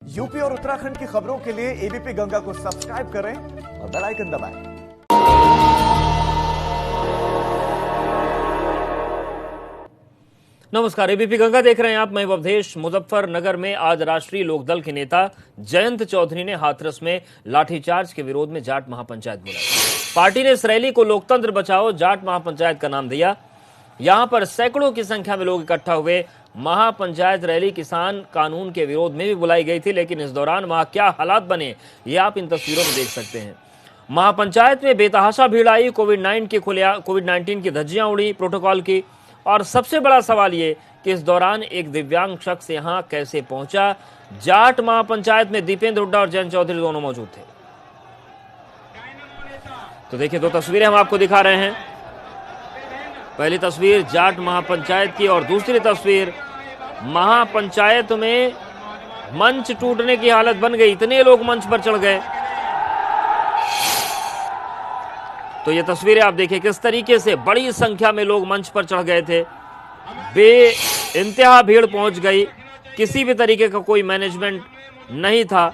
UP और उत्तराखंड की खबरों के लिए एबीपी गंगा को सब्सक्राइब करें और बेल आइकन दबाएं। नमस्कार, एबीपी गंगा देख रहे हैं आप। मैं अवधेश। मुजफ्फरनगर में आज राष्ट्रीय लोकदल के नेता जयंत चौधरी ने हाथरस में लाठीचार्ज के विरोध में जाट महापंचायत बुलाई। पार्टी ने इस रैली को लोकतंत्र बचाओ जाट महापंचायत का नाम दिया। यहां पर सैकड़ों की संख्या में लोग इकट्ठा हुए। महापंचायत रैली किसान कानून के विरोध में भी बुलाई गई थी, लेकिन इस दौरान वहां क्या हालात बने ये आप इन तस्वीरों में देख सकते हैं। महापंचायत में बेतहाशा भीड़ आई। कोविड-19 की धज्जियां उड़ी प्रोटोकॉल की। और सबसे बड़ा सवाल ये कि इस दौरान एक दिव्यांग शख्स यहां कैसे पहुंचा। जाट महापंचायत में दीपेंद्र हुड्डा और जयंत चौधरी दोनों मौजूद थे। तो देखिए, दो तस्वीरें हम आपको दिखा रहे हैं। पहली तस्वीर जाट महापंचायत की और दूसरी तस्वीर महापंचायत में मंच टूटने की हालत बन गई। इतने लोग मंच पर चढ़ गए। तो ये तस्वीरें आप देखिए किस तरीके से बड़ी संख्या में लोग मंच पर चढ़ गए थे। बेइंतहा भीड़ पहुंच गई। किसी भी तरीके का कोई मैनेजमेंट नहीं था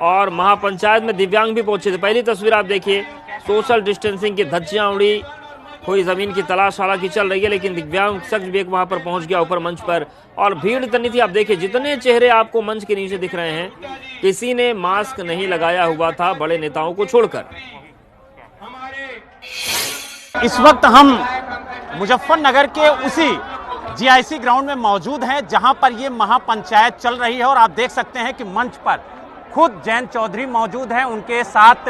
और महापंचायत में दिव्यांग भी पहुंचे थे। पहली तस्वीर आप देखिए, सोशल डिस्टेंसिंग की धज्जियां उड़ी। कोई जमीन की तलाश हालांकि चल रही है, लेकिन दिव्यांग शख्स भी एक वहां पर पहुंच गया ऊपर मंच पर। और भीड़ इतनी थी, आप देखिए जितने चेहरे आपको मंच के नीचे दिख रहे हैं, किसी ने मास्क नहीं लगाया हुआ था, बड़े नेताओं को छोड़कर। इस वक्त हम मुजफ्फरनगर के उसी जीआईसी ग्राउंड में मौजूद हैं जहां पर ये महापंचायत चल रही है। और आप देख सकते हैं कि मंच पर खुद जयंत चौधरी मौजूद हैं, उनके साथ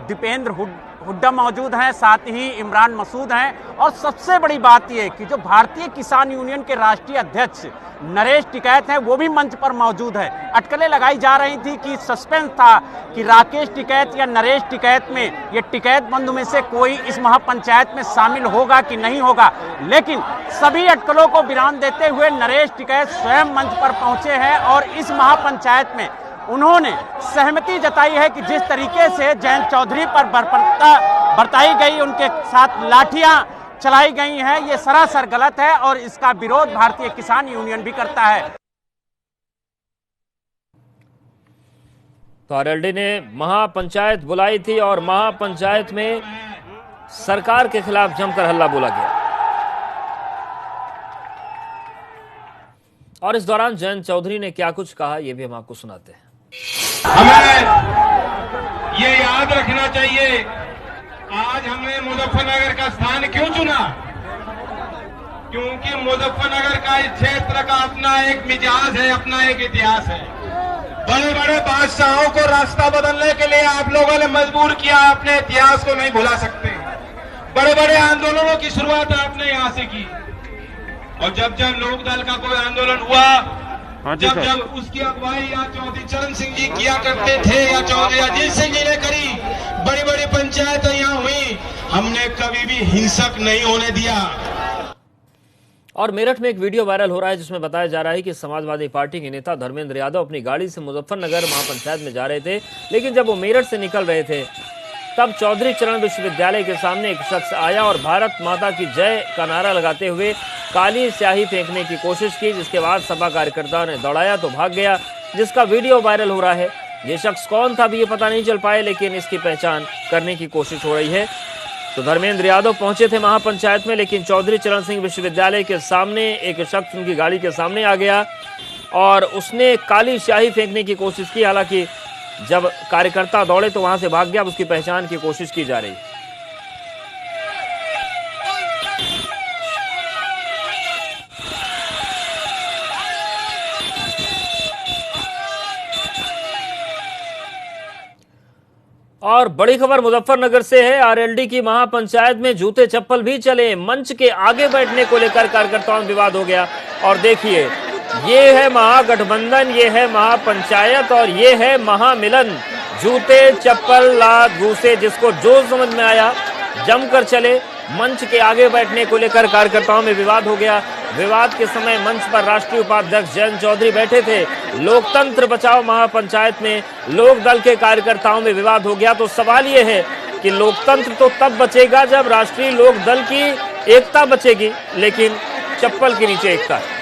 दीपेंद्र हुड्डा मौजूद हैं, साथ ही इमरान मसूद हैं। और सबसे बड़ी बात यह कि जो भारतीय किसान यूनियन के राष्ट्रीय अध्यक्ष नरेश टिकैत हैं वो भी मंच पर मौजूद है। अटकलें लगाई जा रही थी कि सस्पेंस था कि राकेश टिकैत या नरेश टिकैत में ये टिकैत बंधु में से कोई इस महापंचायत में शामिल होगा कि नहीं होगा। लेकिन सभी अटकलों को विराम देते हुए नरेश टिकैत स्वयं मंच पर पहुंचे हैं और इस महापंचायत में उन्होंने सहमति जताई है कि जिस तरीके से जयंत चौधरी पर बरताई गई, उनके साथ लाठियां चलाई गई हैं, ये सरासर गलत है और इसका विरोध भारतीय किसान यूनियन भी करता है। तो आरएलडी ने महापंचायत बुलाई थी और महापंचायत में सरकार के खिलाफ जमकर हल्ला बोला गया। और इस दौरान जयंत चौधरी ने क्या कुछ कहा ये भी हम आपको सुनाते हैं। हमें ये याद रखना चाहिए, आज हमने मुजफ्फरनगर का स्थान क्यों चुना? क्योंकि मुजफ्फरनगर का इस क्षेत्र का अपना एक मिजाज है, अपना एक इतिहास है। बड़े बड़े बादशाहों को रास्ता बदलने के लिए आप लोगों ने मजबूर किया, अपने इतिहास को नहीं भुला सकते। बड़े बड़े आंदोलनों की शुरुआत आपने यहां से की और जब जब लोकदल का कोई आंदोलन हुआ, जब उसकी अगुवाई या चौधरी चरण सिंह जी किया करते थे या चौधरी अजीत सिंह जी ने करी, बड़ी बड़ी पंचायतें यहाँ हुई, हमने कभी भी हिंसक नहीं होने दिया। और मेरठ में एक वीडियो वायरल हो रहा है जिसमें बताया जा रहा है कि समाजवादी पार्टी के नेता धर्मेंद्र यादव अपनी गाड़ी से मुजफ्फरनगर महापंचायत में जा रहे थे, लेकिन जब वो मेरठ से निकल रहे थे तब चौधरी चरण विश्वविद्यालय के सामने एक शख्स आया और भारत माता की जय का नारा लगाते हुए काली स्याही फेंकने की कोशिश की, जिसके बाद सपा कार्यकर्ताओं ने दौड़ाया तो भाग गया, जिसका वीडियो वायरल हो रहा है। ये शख्स कौन था अभी ये पता नहीं चल पाए, लेकिन इसकी पहचान करने की कोशिश हो रही है। तो धर्मेंद्र यादव पहुंचे थे महापंचायत में, लेकिन चौधरी चरण सिंह विश्वविद्यालय के सामने एक शख्स उनकी गाड़ी के सामने आ गया और उसने काली स्याही फेंकने की कोशिश की। हालांकि जब कार्यकर्ता दौड़े तो वहां से भाग गया। उसकी पहचान की कोशिश की जा रही। और बड़ी खबर मुजफ्फरनगर से है। आरएलडी की महापंचायत में जूते चप्पल भी चले। मंच के आगे बैठने को लेकर कार्यकर्ताओं में विवाद हो गया। और देखिए, ये है महागठबंधन, ये है महापंचायत और ये है महामिलन। जूते चप्पल लात घूसे, जिसको जो समझ में आया जमकर चले। मंच के आगे बैठने को लेकर कार्यकर्ताओं में विवाद हो गया। विवाद के समय मंच पर राष्ट्रीय उपाध्यक्ष जयंत चौधरी बैठे थे। लोकतंत्र बचाओ महापंचायत में लोक दल के कार्यकर्ताओं में विवाद हो गया। तो सवाल यह है कि लोकतंत्र तो तब बचेगा जब राष्ट्रीय लोक दल की एकता बचेगी, लेकिन चप्पल के नीचे एकता है।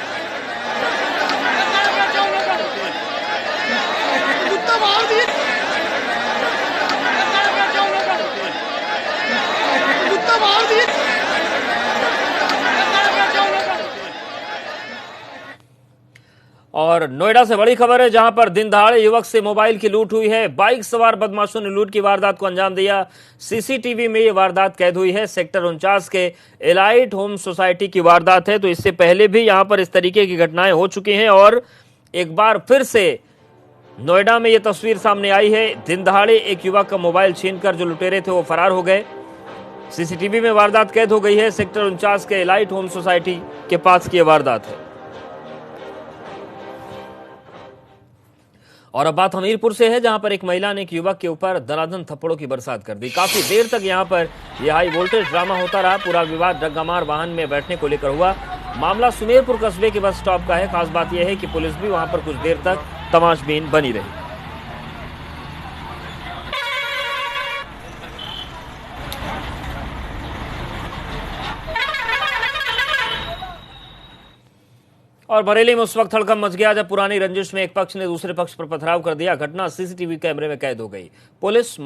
और नोएडा से बड़ी खबर है, जहां पर दिन दहाड़े युवक से मोबाइल की लूट हुई है। बाइक सवार बदमाशों ने लूट की वारदात को अंजाम दिया। सीसीटीवी में ये वारदात कैद हुई है। सेक्टर 49 के एलाइट होम सोसाइटी की वारदात है। तो इससे पहले भी यहां पर इस तरीके की घटनाएं हो चुकी हैं और एक बार फिर से नोएडा में ये तस्वीर सामने आई है। दिन दहाड़े एक युवक का मोबाइल छीनकर जो लुटेरे थे वो फरार हो गए। सीसीटीवी में वारदात कैद हो गई है। सेक्टर 49 के एलाइट होम सोसाइटी के पास की वारदात है। और अब बात हमीरपुर से है, जहां पर एक महिला ने एक युवक के ऊपर दनादन थप्पड़ों की बरसात कर दी। काफी देर तक यहां पर यह हाई वोल्टेज ड्रामा होता रहा। पूरा विवाद डग्गामार वाहन में बैठने को लेकर हुआ। मामला सुमेरपुर कस्बे के बस स्टॉप का है। खास बात यह है कि पुलिस भी वहां पर कुछ देर तक तमाशबीन बनी रही। और बरेली में उस वक्त हड़कंप मच गया जब पुरानी रंजिश में एक पक्ष ने दूसरे पक्ष पर पथराव कर दिया। घटना सीसीटीवी कैमरे में कैद हो गई। पुलिस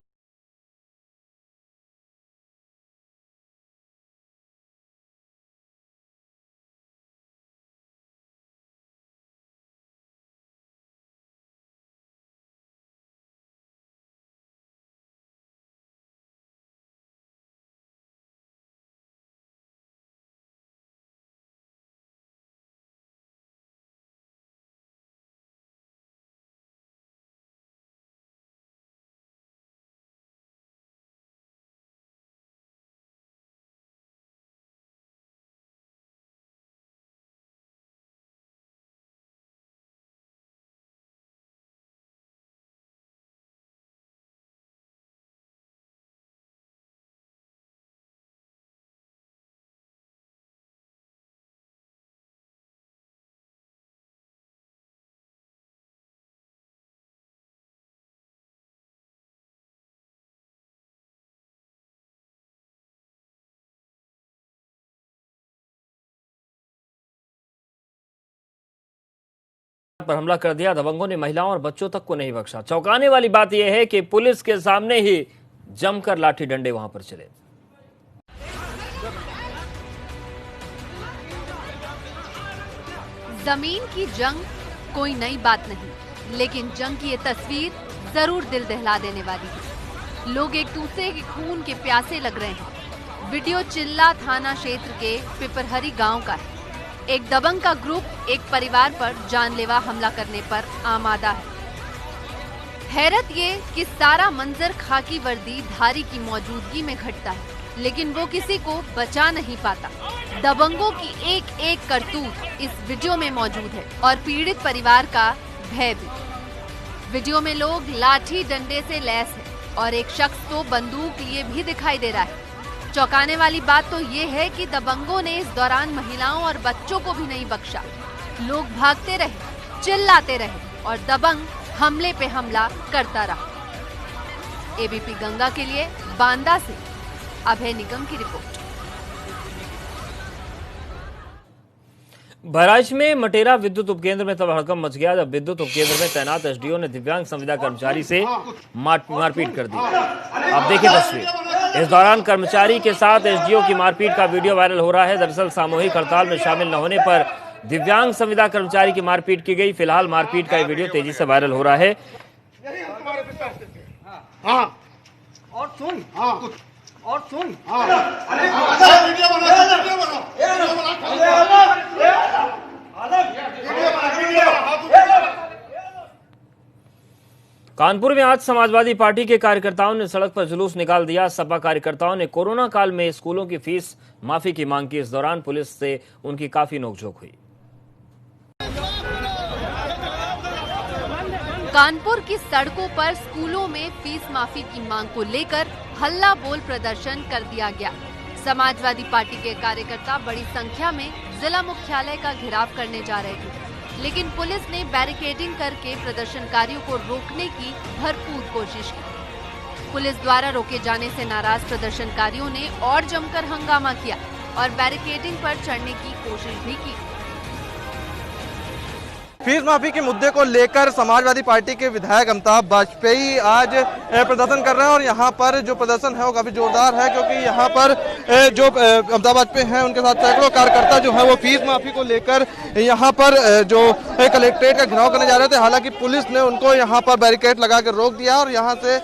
पर हमला कर दिया। दबंगों ने महिलाओं और बच्चों तक को नहीं बख्शा। चौंकाने वाली बात यह है कि पुलिस के सामने ही जमकर लाठी डंडे वहां पर चले। जमीन की जंग कोई नई बात नहीं, लेकिन जंग की ये तस्वीर जरूर दिल दहला देने वाली है। लोग एक दूसरे के खून के प्यासे लग रहे हैं। वीडियो चिल्ला थाना क्षेत्र के पिपरहरी गांव का है। एक दबंग का ग्रुप एक परिवार पर जानलेवा हमला करने पर आमादा है। हैरत ये कि सारा मंजर खाकी वर्दी धारी की मौजूदगी में घटता है, लेकिन वो किसी को बचा नहीं पाता। दबंगों की एक एक करतूत इस वीडियो में मौजूद है और पीड़ित परिवार का भय भी। वीडियो में लोग लाठी डंडे से लैस है और एक शख्स तो बंदूक लिए भी दिखाई दे रहा है। चौंकाने वाली बात तो ये है कि दबंगों ने इस दौरान महिलाओं और बच्चों को भी नहीं बख्शा। लोग भागते रहे, चिल्लाते रहे और दबंग हमले पे हमला करता रहा। एबीपी गंगा के लिए बांदा से अभय निगम की रिपोर्ट। बहराइच में मटेरा विद्युत उपकेंद्र में तब हड़कंप मच गया जब विद्युत उपकेंद्र में तैनात एसडीओ ने दिव्यांग संविदा कर्मचारी से मारपीट कर दी। अब देखिए तस्वीर। इस दौरान कर्मचारी के साथ एसडीओ की मारपीट का वीडियो वायरल हो रहा है। दरअसल सामूहिक हड़ताल में शामिल न होने पर दिव्यांग संविदा कर्मचारी की मारपीट की गई। फिलहाल मारपीट का वीडियो तेजी से वायरल हो रहा है। कानपुर में आज समाजवादी पार्टी के कार्यकर्ताओं ने सड़क पर जुलूस निकाल दिया। सपा कार्यकर्ताओं ने कोरोना काल में स्कूलों की फीस माफी की मांग की। इस दौरान पुलिस से उनकी काफी नोकझोंक हुई। कानपुर की सड़कों पर स्कूलों में फीस माफी की मांग को लेकर हल्ला बोल प्रदर्शन कर दिया गया। समाजवादी पार्टी के कार्यकर्ता बड़ी संख्या में जिला मुख्यालय का घेराव करने जा रहे थे, लेकिन पुलिस ने बैरिकेडिंग करके प्रदर्शनकारियों को रोकने की भरपूर कोशिश की। पुलिस द्वारा रोके जाने से नाराज प्रदर्शनकारियों ने और जमकर हंगामा किया और बैरिकेडिंग पर चढ़ने की कोशिश भी की। फीस माफी के मुद्दे को लेकर समाजवादी पार्टी के विधायक अमिताभ वाजपेयी आज प्रदर्शन कर रहे हैं और यहाँ पर जो प्रदर्शन है वो काफी जोरदार है, क्योंकि यहाँ पर जो अमिताभ वाजपेयी हैं उनके साथ सैकड़ों कार्यकर्ता जो है वो फीस माफी को लेकर यहाँ पर जो कलेक्ट्रेट का घेराव करने जा रहे थे। हालांकि पुलिस ने उनको यहाँ पर बैरिकेड लगा कर रोक दिया और यहाँ से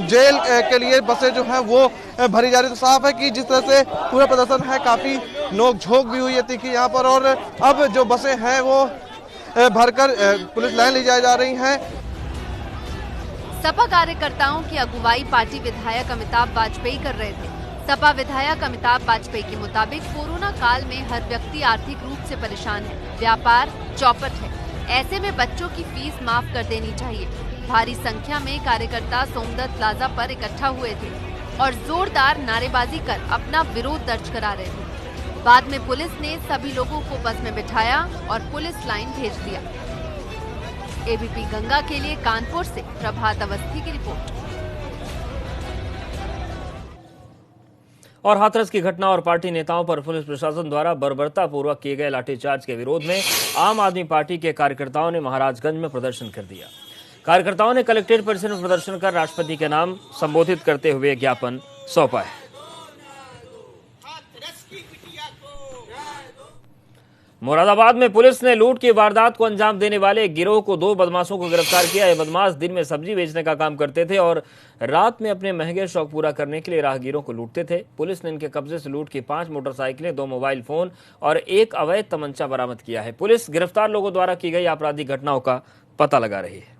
जेल के लिए बसें जो हैं वो भरी जा रही। तो साफ है कि जिस तरह से पूरा प्रदर्शन है काफी नोक-झोंक भी हुई है तीखी यहाँ पर, और अब जो बसें हैं वो भरकर पुलिस लाइन ले जाई जा रही हैं। सपा कार्यकर्ताओं की अगुवाई पार्टी विधायक अमिताभ वाजपेयी कर रहे थे। सपा विधायक अमिताभ वाजपेयी के मुताबिक कोरोना काल में हर व्यक्ति आर्थिक रूप से परेशान है, व्यापार चौपट है, ऐसे में बच्चों की फीस माफ कर देनी चाहिए। भारी संख्या में कार्यकर्ता सोमदत्त प्लाजा पर इकट्ठा हुए थे और जोरदार नारेबाजी कर अपना विरोध दर्ज करा रहे थे। बाद में पुलिस ने सभी लोगों को बस में बिठाया और पुलिस लाइन भेज दिया। एबीपी गंगा के लिए कानपुर से प्रभात अवस्थी की रिपोर्ट। और हाथरस की घटना और पार्टी नेताओं पर पुलिस प्रशासन द्वारा बर्बरतापूर्वक किए गए लाठीचार्ज के विरोध में आम आदमी पार्टी के कार्यकर्ताओं ने महाराजगंज में प्रदर्शन कर दिया। कार्यकर्ताओं ने कलेक्ट्रेट परिसर में प्रदर्शन कर राष्ट्रपति के नाम संबोधित करते हुए ज्ञापन सौंपा है। मुरादाबाद में पुलिस ने लूट की वारदात को अंजाम देने वाले गिरोह को 2 बदमाशों को गिरफ्तार किया। ये बदमाश दिन में सब्जी बेचने का काम करते थे और रात में अपने महंगे शौक पूरा करने के लिए राहगीरों को लूटते थे। पुलिस ने इनके कब्जे से लूट की 5 मोटरसाइकिलें, 2 मोबाइल फोन और 1 अवैध तमंचा बरामद किया है। पुलिस गिरफ्तार लोगों द्वारा की गई आपराधिक घटनाओं का पता लगा रही है।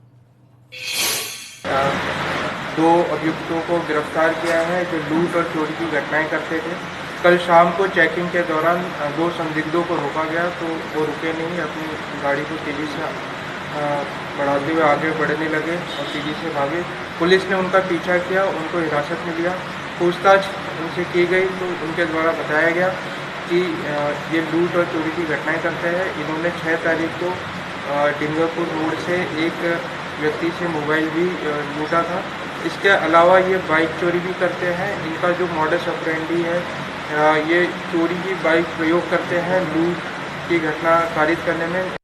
2 अभियुक्तों को गिरफ्तार किया है जो लूट और चोरी की घटनाएं करते थे। कल शाम को चेकिंग के दौरान 2 संदिग्धों को रोका गया तो वो रुके नहीं, अपनी गाड़ी को तेजी से बढ़ाते हुए आगे बढ़ने लगे और तेजी से भागे। पुलिस ने उनका पीछा किया, उनको हिरासत में लिया, पूछताछ उनसे की गई तो उनके द्वारा बताया गया कि ये लूट और चोरी की घटनाएं करते हैं। इन्होंने 6 तारीख को डिंगापुर रोड से एक व्यक्ति से मोबाइल भी लूटा था। इसके अलावा ये बाइक चोरी भी करते हैं। इनका जो मॉडस ऑपरेंडी है ये चोरी की बाइक प्रयोग करते हैं लूट की घटना कारित करने में।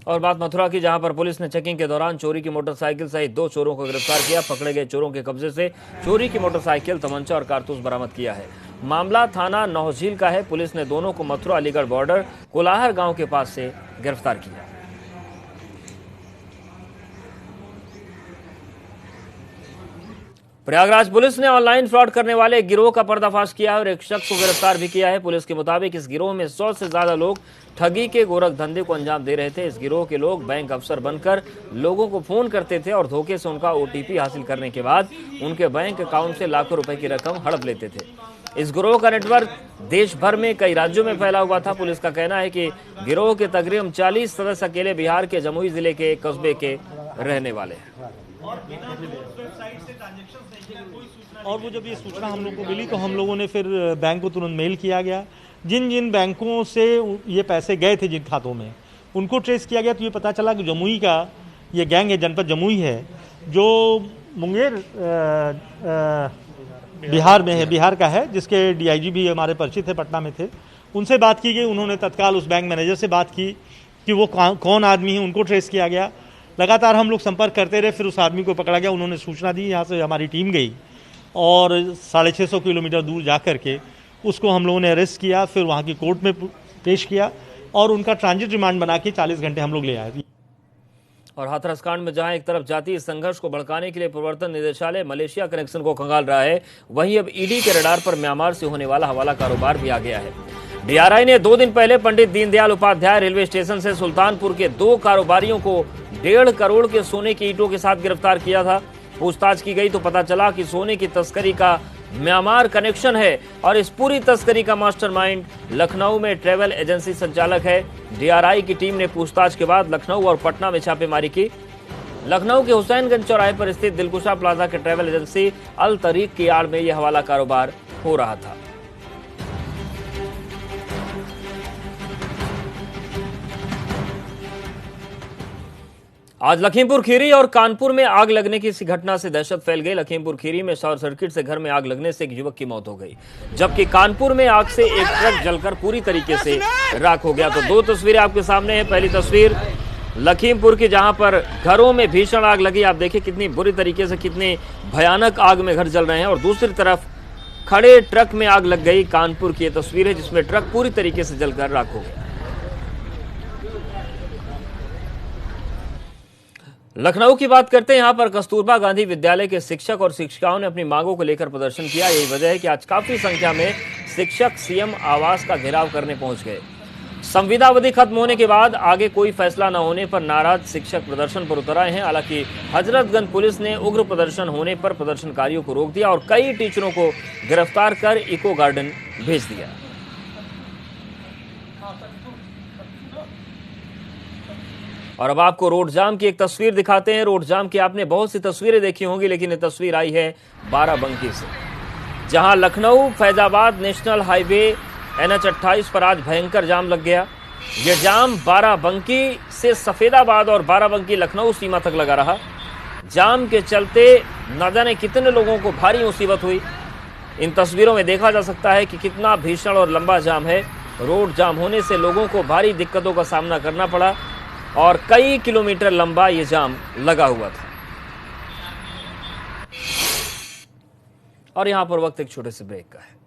और बात मथुरा की, जहां पर पुलिस ने चेकिंग के दौरान चोरी की मोटरसाइकिल सहित 2 चोरों को गिरफ्तार किया। पकड़े गए चोरों के कब्जे से चोरी की मोटरसाइकिल, तमंचा और कारतूस बरामद किया है। मामला थाना नौझील का है। पुलिस ने दोनों को मथुरा अलीगढ़ बॉर्डर कोलाहर गांव के पास से गिरफ्तार किया। प्रयागराज पुलिस ने ऑनलाइन फ्रॉड करने वाले गिरोह का पर्दाफाश किया और एक शख्स को गिरफ्तार भी किया है। पुलिस के मुताबिक इस गिरोह में 100 से ज्यादा लोग ठगी के गोरख धंधे को अंजाम दे रहे थे। इस गिरोह के लोग बैंक अफसर बनकर लोगों को फोन करते थे और धोखे से उनका OTP हासिल करने के बाद उनके बैंक अकाउंट से लाखों रुपए की रकम हड़प लेते थे। इस गिरोह का नेटवर्क देश भर में कई राज्यों में फैला हुआ था। पुलिस का कहना है कि गिरोह के तकरीबन 40 सदस्य अकेले बिहार के जमुई जिले के कस्बे के रहने वाले हैं। और वो जब ये सूचना हम लोग को मिली तो हम लोगों ने फिर बैंक को तुरंत मेल किया गया। जिन जिन बैंकों से ये पैसे गए थे जिन खातों में उनको ट्रेस किया गया तो ये पता चला कि जमुई का ये गैंग है, जनपद जमुई है, जो मुंगेर बिहार में है, बिहार का है, जिसके DIG भी हमारे परिचित है, पटना में थे। उनसे बात की गई। उन्होंने तत्काल उस बैंक मैनेजर से बात की कि वो कौन आदमी है, उनको ट्रेस किया गया। लगातार हम लोग संपर्क करते रहे, फिर उस आदमी को पकड़ा गया। उन्होंने सूचना दी, यहाँ से हमारी टीम गई और 650 किलोमीटर दूर जा कर के उसको हम लोगों ने अरेस्ट किया, फिर वहाँ की कोर्ट में पेश किया और उनका ट्रांजिट रिमांड बना के 40 घंटे हम लोग ले आए। और हाथरस कांड में जहां एक तरफ जातीय संघर्ष को भड़काने के लिए प्रवर्तन निदेशालय मलेशिया कनेक्शन को खंगाल रहा है, वहीं अब ED के रडार पर म्यांमार से होने वाला हवाला कारोबार भी आ गया है। DRI ने 2 दिन पहले पंडित दीनदयाल उपाध्याय रेलवे स्टेशन से सुल्तानपुर के 2 कारोबारियों को 1.5 करोड़ के सोने की ईंटों के साथ गिरफ्तार किया था। पूछताछ की गई तो पता चला कि सोने की तस्करी का म्यांमार कनेक्शन है और इस पूरी तस्करी का मास्टरमाइंड लखनऊ में ट्रैवल एजेंसी संचालक है। DRI की टीम ने पूछताछ के बाद लखनऊ और पटना में छापेमारी की। लखनऊ के हुसैनगंज चौराहे पर स्थित दिलकुशा प्लाजा के ट्रैवल एजेंसी अल तरीक की आड़ में यह हवाला कारोबार हो रहा था। आज लखीमपुर खीरी और कानपुर में आग लगने की इसी घटना से दहशत फैल गई। लखीमपुर खीरी में शॉर्ट सर्किट से घर में आग लगने से एक युवक की मौत हो गई, जबकि कानपुर में आग से एक ट्रक जलकर पूरी तरीके से राख हो गया। तो 2 तस्वीरें आपके सामने हैं। पहली तस्वीर लखीमपुर की, जहां पर घरों में भीषण आग लगी। आप देखिए कितनी बुरी तरीके से, कितनी भयानक आग में घर जल रहे हैं। और दूसरी तरफ खड़े ट्रक में आग लग गई। कानपुर की ये तस्वीर है जिसमें ट्रक पूरी तरीके से जलकर राख हो गया। लखनऊ की बात करते हैं। यहां पर कस्तूरबा गांधी विद्यालय के शिक्षक और शिक्षिकाओं ने अपनी मांगों को लेकर प्रदर्शन किया। यही वजह है कि आज काफी संख्या में शिक्षक सीएम आवास का घेराव करने पहुंच गए। संविदा अवधि खत्म होने के बाद आगे कोई फैसला न होने पर नाराज शिक्षक प्रदर्शन पर उतर आए हैं। हालांकि हजरतगंज पुलिस ने उग्र प्रदर्शन होने पर प्रदर्शनकारियों को रोक दिया और कई टीचरों को गिरफ्तार कर इको गार्डन भेज दिया। और अब आपको रोड जाम की एक तस्वीर दिखाते हैं। रोड जाम की आपने बहुत सी तस्वीरें देखी होंगी, लेकिन ये तस्वीर आई है बाराबंकी से, जहां Lucknow Faizabad national highway NH 28 पर आज भयंकर जाम लग गया। यह जाम बाराबंकी से सफेदाबाद और बाराबंकी लखनऊ सीमा तक लगा रहा। जाम के चलते न जाने कितने लोगों को भारी मुसीबत हुई। इन तस्वीरों में देखा जा सकता है कि कितना भीषण और लंबा जाम है। रोड जाम होने से लोगों को भारी दिक्कतों का सामना करना पड़ा और कई किलोमीटर लंबा ये जाम लगा हुआ था। और यहां पर वक्त एक छोटे से ब्रेक का है।